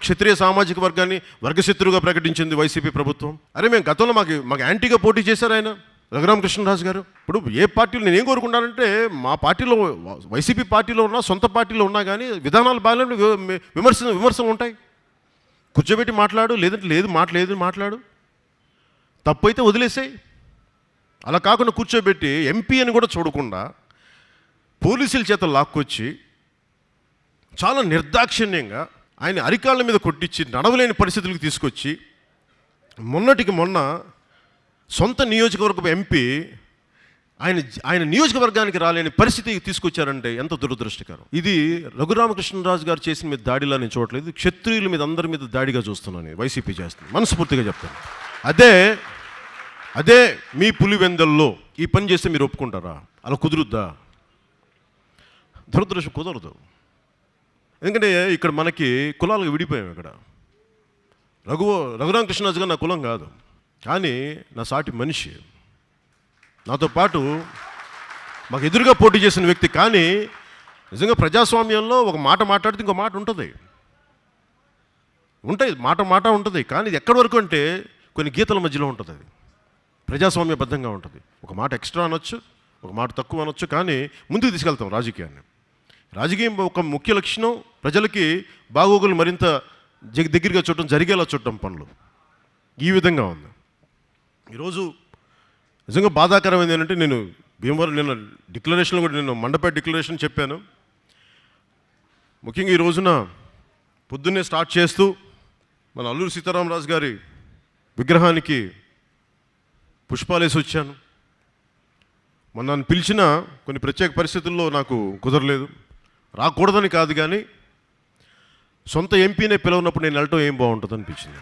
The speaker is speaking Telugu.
క్షత్రియ సామాజిక వర్గాన్ని వర్గశత్రువుగా ప్రకటించింది వైసీపీ ప్రభుత్వం. అరే మేము గతంలో మాకు యాంటీగా పోటీ చేశారు ఆయన రఘురామకృష్ణరాజు గారు. ఇప్పుడు ఏ పార్టీలు నేను ఏం కోరుకుంటానంటే మా పార్టీలో వైసీపీ పార్టీలో ఉన్నా సొంత పార్టీలో ఉన్నా కానీ విధానాలు బాగానే విమర్శలు ఉంటాయి. కూర్చోబెట్టి మాట్లాడు, లేదంటే లేదు మాట్లాడు, తప్పు అయితే వదిలేసాయి. అలా కాకుండా కూర్చోబెట్టి ఎంపీ అని కూడా చూడకుండా పోలీసుల చేత లాక్కొచ్చి చాలా నిర్దాక్షిణ్యంగా ఆయన అరికాళ్ళ మీద కొట్టించి నడవలేని పరిస్థితులకు తీసుకొచ్చి మొన్నటికి మొన్న సొంత నియోజకవర్గపు ఎంపీ ఆయన నియోజకవర్గానికి రాలేని పరిస్థితికి తీసుకొచ్చారంటే ఎంత దురదృష్టకరం. ఇది రఘురామకృష్ణరాజు గారు చేసిన మీద దాడిలా నేను చూడట్లేదు, క్షత్రియుల మీద అందరి మీద దాడిగా చూస్తున్నాను వైసీపీ చేస్తుంది. మనస్ఫూర్తిగా చెప్తాను. అదే మీ పులివెందల్లో ఈ పని చేస్తే మీరు ఒప్పుకుంటారా? అలా కుదురుద్దా? దురదృష్టం కుదరదు. ఎందుకంటే ఇక్కడ మనకి కులాలకు విడిపోయాం. ఇక్కడ రఘురామకృష్ణరాజు గారు నా కులం కాదు, కానీ నా సాటి మనిషి, నాతో పాటు మాకు ఎదురుగా పోటీ చేసిన వ్యక్తి. కానీ నిజంగా ప్రజాస్వామ్యంలో ఒక మాట మాట్లాడితే ఇంకో మాట ఉంటుంది, మాట ఉంటుంది. కానీ ఇది ఎక్కడి వరకు అంటే కొన్ని గీతల మధ్యలో ఉంటుంది. అది ప్రజాస్వామ్యబద్ధంగా ఉంటుంది. ఒక మాట ఎక్స్ట్రా అనొచ్చు, ఒక మాట తక్కువ అనొచ్చు, కానీ ముందుకు తీసుకెళ్తాం రాజకీయాన్ని. రాజకీయం ఒక ముఖ్య లక్షణం ప్రజలకి బాగోగులు మరింత దగ్గరగా చూడటం, జరిగేలా చూడటం పనులు. ఈ విధంగా ఉంది. ఈరోజు నిజంగా బాధాకరమైంది ఏంటంటే నేను భీమవరం నిన్న డిక్లరేషన్లో కూడా నేను మండపేట డిక్లరేషన్ చెప్పాను. ముఖ్యంగా ఈ రోజున పొద్దున్నే స్టార్ట్ చేస్తూ మన అల్లూరి సీతారామరాజు గారి విగ్రహానికి పుష్పాలేసి వచ్చాను. నన్ను పిలిచిన కొన్ని ప్రత్యేక పరిస్థితుల్లో నాకు కుదరలేదు. రాకూడదని కాదు, కానీ సొంత ఎంపీనే పిలవనప్పుడు నేను వెళ్ళటం ఏం బాగుంటుంది అనిపించింది.